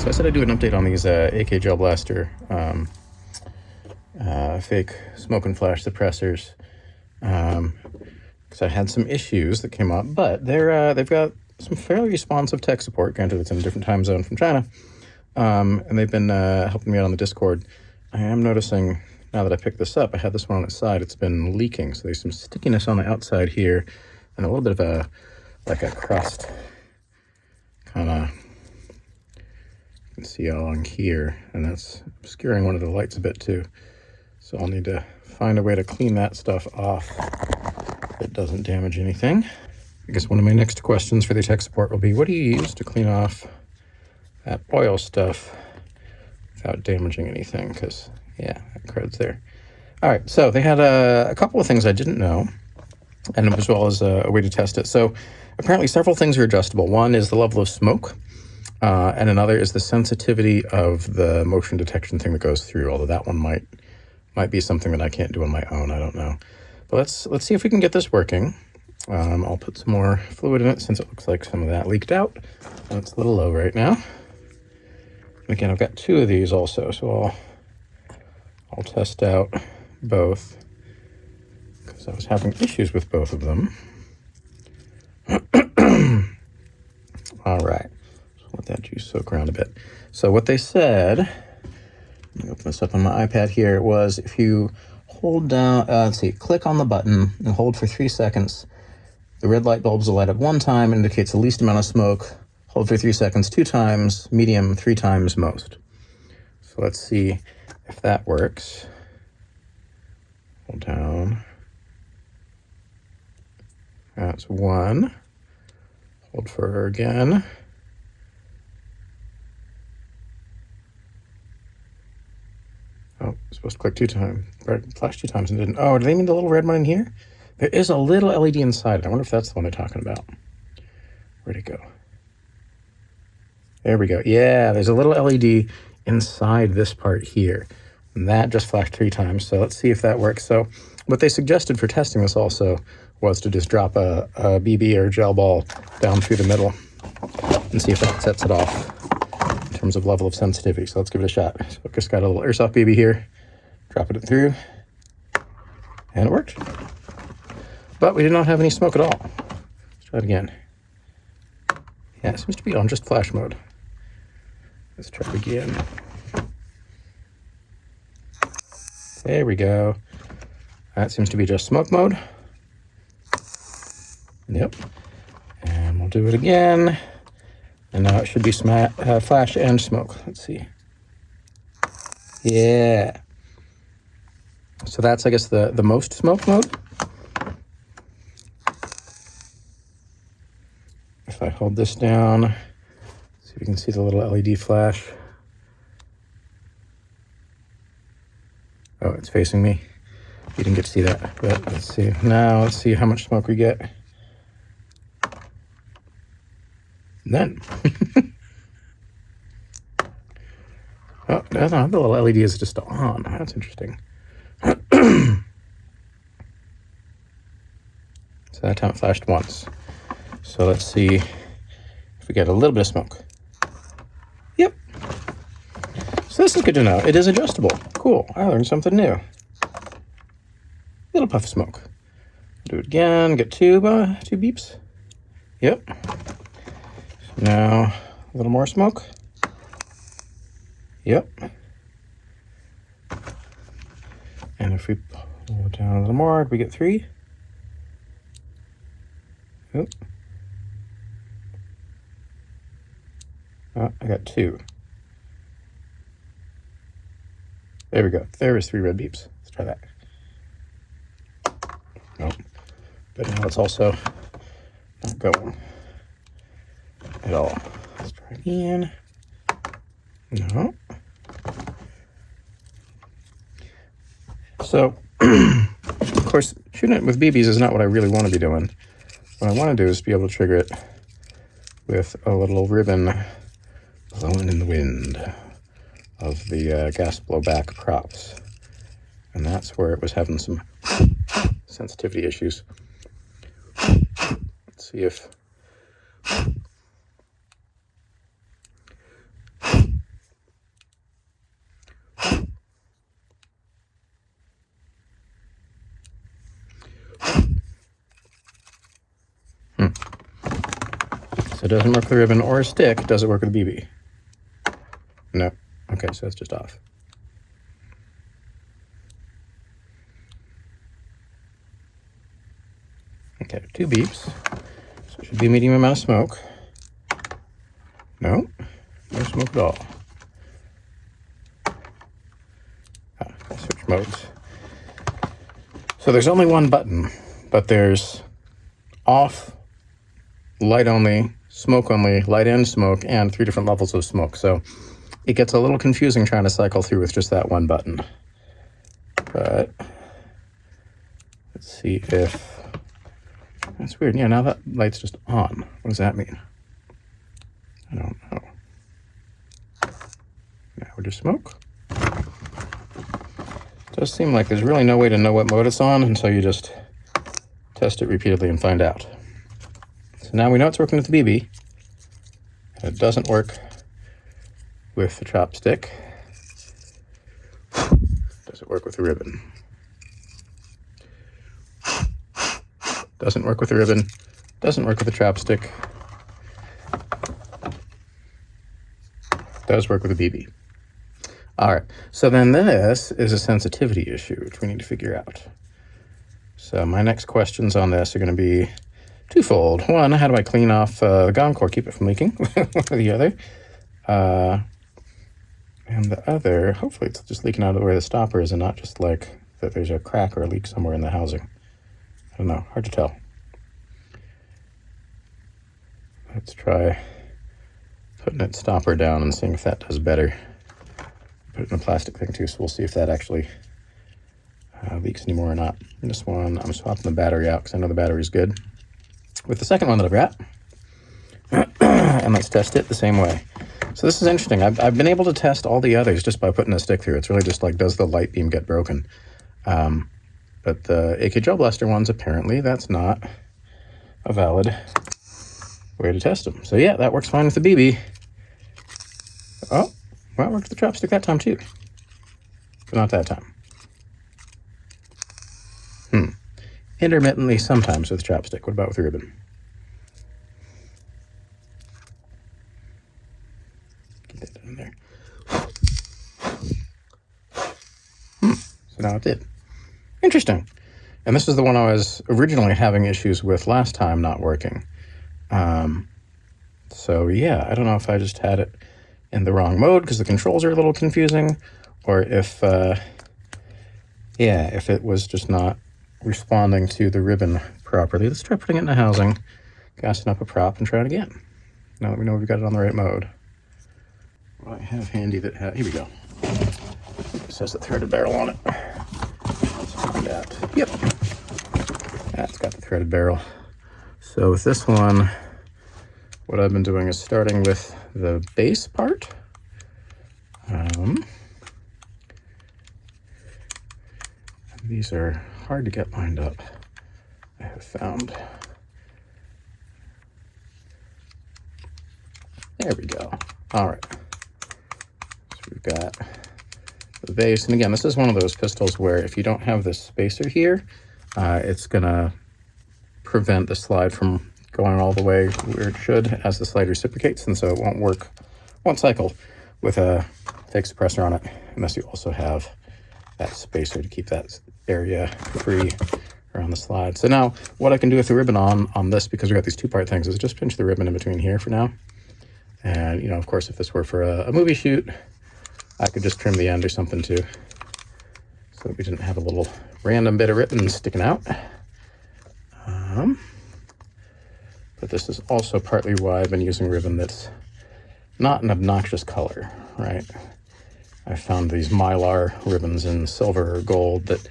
So I said I'd do an update on these AKGelBlaster fake smoke and flash suppressors, because I had some issues that came up, but they've got some fairly responsive tech support. Granted, it's in a different time zone from China, and they've been helping me out on the Discord. I am noticing now that I picked this up, I had this one on its side, it's been leaking, so there's some stickiness on the outside here and a little bit of like a crust kind of, you can see along here, and that's obscuring one of the lights a bit too. So I'll need to find a way to clean that stuff off if it doesn't damage anything. I guess one of my next questions for the tech support will be, what do you use to clean off that oil stuff without damaging anything? Because, yeah, that crud's there. All right, so they had a couple of things I didn't know, and as well as a way to test it. So apparently several things are adjustable. One is the level of smoke, and another is the sensitivity of the motion detection thing that goes through, although that one might be something that I can't do on my own. I don't know. But let's see if we can get this working. I'll put some more fluid in it since it looks like some of that leaked out. And it's a little low right now. And again, I've got two of these also, so I'll test out both because I was having issues with both of them. All right, so let that juice soak around a bit. So what they said, let me open this up on my iPad here, was if you hold down, click on the button and hold for 3 seconds, the red light bulbs will light up 1 time, indicates the least amount of smoke. Hold for 3 seconds 2 times, medium 3 times most. So let's see if that works. Hold down. That's 1. Hold for again. Oh, supposed to click 2 times. Flash 2 times and didn't. Oh, do they mean the little red one in here? There is a little LED inside it. I wonder if that's the one they're talking about. Where'd it go? There we go. Yeah, there's a little LED inside this part here. And that just flashed 3 times. So let's see if that works. So what they suggested for testing this also was to just drop a BB or gel ball down through the middle and see if that sets it off in terms of level of sensitivity. So let's give it a shot. So I just got a little airsoft BB here, dropping it through, and it worked. But we did not have any smoke at all. Let's try it again. Yeah, it seems to be on just flash mode. Let's try it again. There we go. That seems to be just smoke mode. Yep. And we'll do it again. And now it should be flash and smoke. Let's see. Yeah. So that's, I guess, the most smoke mode. If I hold this down, see if you can see the little LED flash. Oh, it's facing me. You didn't get to see that, but let's see. Now let's see how much smoke we get. None. Oh, no, the little LED is just on. That's interesting. So that time it flashed once. So let's see if we get a little bit of smoke. Yep. So this is good to know. It is adjustable. Cool. I learned something new. Little puff of smoke. Do it again. Get two beeps. Yep. So now a little more smoke. Yep. And if we pull it down a little more, we get 3. Oop. Oh, I got 2. There we go. There is 3 red beeps. Let's try that. Nope. But now it's also not going at all. Let's try again. No. So, of course, shooting it with BBs is not what I really want to be doing. What I want to do is be able to trigger it with a little ribbon blowing in the wind of the gas blowback props. And that's where it was having some sensitivity issues. Let's see if it doesn't work with a ribbon or a stick, does it work with a BB? No. Okay, so it's just off. Okay, 2 beeps. So it should be a medium amount of smoke. No, no smoke at all. Switch modes. So there's only one button, but there's off, light only, smoke only, light and smoke, and 3 different levels of smoke. So it gets a little confusing trying to cycle through with just that one button. But let's see if... That's weird. Yeah, now that light's just on. What does that mean? I don't know. Now we're just smoke. It does seem like there's really no way to know what mode it's on until you just test it repeatedly and find out. So now we know it's working with the BB. And it doesn't work with the chopstick. Does it work with the ribbon? Doesn't work with the ribbon. Doesn't work with the chopstick. Does work with a BB. All right, so then this is a sensitivity issue, which we need to figure out. So my next questions on this are going to be twofold. One, how do I clean off the GOM core, keep it from leaking? One or the other. And the other, hopefully it's just leaking out of where the stopper is and not just like that there's a crack or a leak somewhere in the housing. I don't know, hard to tell. Let's try putting its stopper down and seeing if that does better. Put it in a plastic thing too, so we'll see if that actually leaks anymore or not. And this one, I'm swapping the battery out because I know the battery's good. With the second one that I've got, and let's test it the same way. So this is interesting. I've been able to test all the others just by putting a stick through. It's really just like, does the light beam get broken? But the AKGelBlaster ones, apparently that's not a valid way to test them. So yeah, that works fine with the BB. Oh, well, it worked with the chopstick that time too. But not that time. Intermittently, sometimes with chopstick. What about with the ribbon? Get that in there. So now it did. Interesting. And this is the one I was originally having issues with last time not working. So yeah, I don't know if I just had it in the wrong mode because the controls are a little confusing, or if, if it was just not responding to the ribbon properly. Let's try putting it in the housing, gassing up a prop, and try it again. Now that we know we've got it on the right mode. What I have handy that here we go. This has a threaded barrel on it. Let's find out. Yep, that's got the threaded barrel. So with this one, what I've been doing is starting with the base part. These are hard to get lined up, I have found. There we go. All right. So we've got the base. And again, this is one of those pistols where if you don't have this spacer here, it's gonna prevent the slide from going all the way where it should as the slide reciprocates, and so it won't cycle with a fake suppressor on it unless you also have that spacer to keep that area free around the slide. So now what I can do with the ribbon on this, because we've got these two-part things, is just pinch the ribbon in between here for now. And, you know, of course, if this were for a movie shoot, I could just trim the end or something too, so that we didn't have a little random bit of ribbon sticking out. But this is also partly why I've been using ribbon that's not an obnoxious color, right? I found these Mylar ribbons in silver or gold that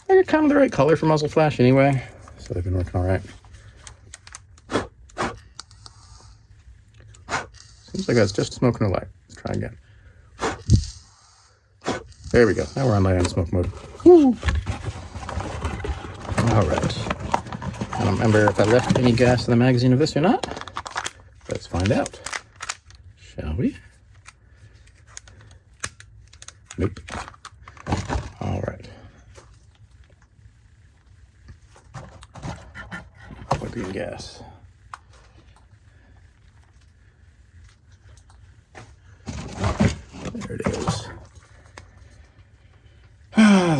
are kind of the right color for muzzle flash anyway, so they've been working all right. Seems like that's just smoke and a light. Let's try again. There we go. Now we're on light and smoke mode. Woo! All right. I don't remember if I left any gas in the magazine of this or not. Let's find out. Shall we? Nope. All right. Plug in gas.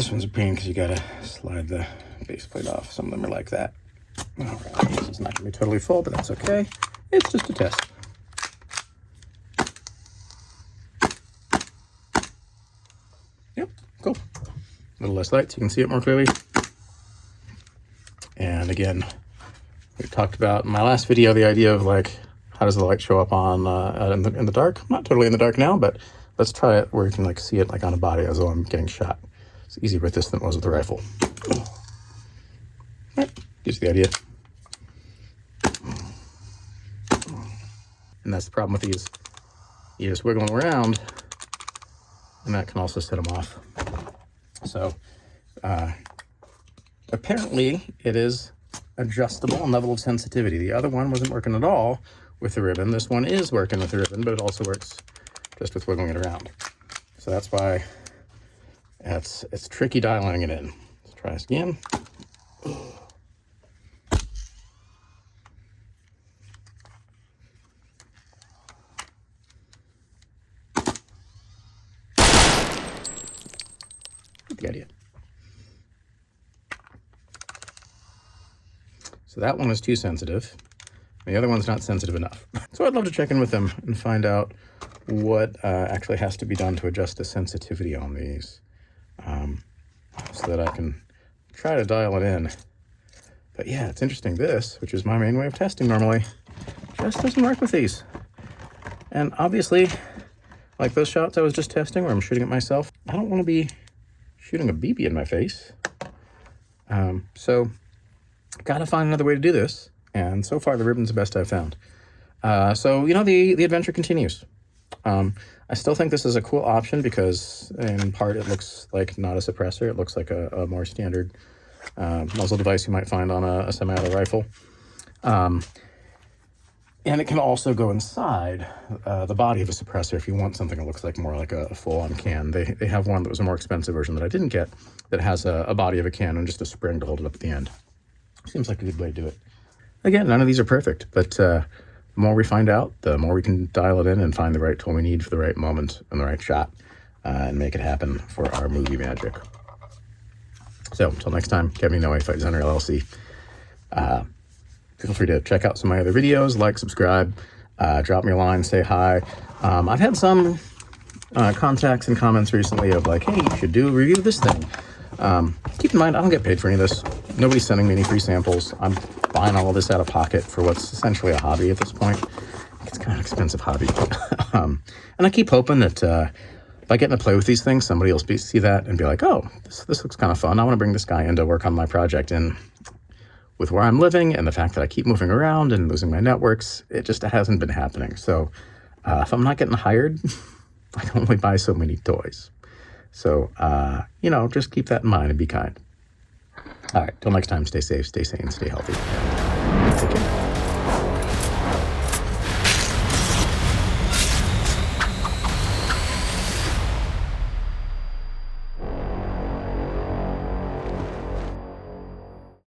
this one's a pain because you gotta slide the base plate off. Some of them are like that. All right, this is not gonna be totally full, but that's okay. It's just a test. Yep, cool. A little less light so you can see it more clearly. And again, we talked about in my last video the idea of like, how does the light show up on in the dark? I'm not totally in the dark now, but let's try it where you can like see it like on a body as though I'm getting shot. It's easier with this than it was with the rifle. Right, gives you the idea. And that's the problem with these. You just wiggle them around, and that can also set them off. So apparently it is adjustable in level of sensitivity. The other one wasn't working at all with the ribbon. This one is working with the ribbon, but it also works just with wiggling it around. So that's why it's tricky dialing it in. Let's try this again. Get the idea. So that one was too sensitive. The other one's not sensitive enough. So I'd love to check in with them and find out what actually has to be done to adjust the sensitivity on these, so that I can try to dial it in. But yeah, it's interesting. This, which is my main way of testing normally, just doesn't work with these. And obviously, like those shots I was just testing where I'm shooting at myself, I don't want to be shooting a BB in my face. So gotta find another way to do this. And so far, the ribbon's the best I've found. So, you know, the adventure continues. I still think this is a cool option because, in part, it looks like not a suppressor. It looks like a more standard muzzle device you might find on a semi-auto rifle. And it can also go inside the body of a suppressor if you want something that looks like more like a full-on can. They have one that was a more expensive version that I didn't get that has a body of a can and just a spring to hold it up at the end. Seems like a good way to do it. Again, none of these are perfect, but the more we find out, the more we can dial it in and find the right tool we need for the right moment and the right shot, and make it happen for our movie magic. So, until next time, Kevin Noe, Fight Designer LLC. Feel free to check out some of my other videos, like, subscribe, drop me a line, say hi. I've had some contacts and comments recently of like, hey, you should do a review of this thing. Keep in mind, I don't get paid for any of this. Nobody's sending me any free samples. I'm buying all of this out of pocket for what's essentially a hobby at this point. It's kind of an expensive hobby. And I keep hoping that if I get to play with these things, somebody will see that and be like, oh, this looks kind of fun. I want to bring this guy in to work on my project. And with where I'm living and the fact that I keep moving around and losing my networks, it just hasn't been happening. So if I'm not getting hired, I can only buy so many toys. So, you know, just keep that in mind and be kind. All right, till next time, stay safe, stay sane, stay healthy. Take care.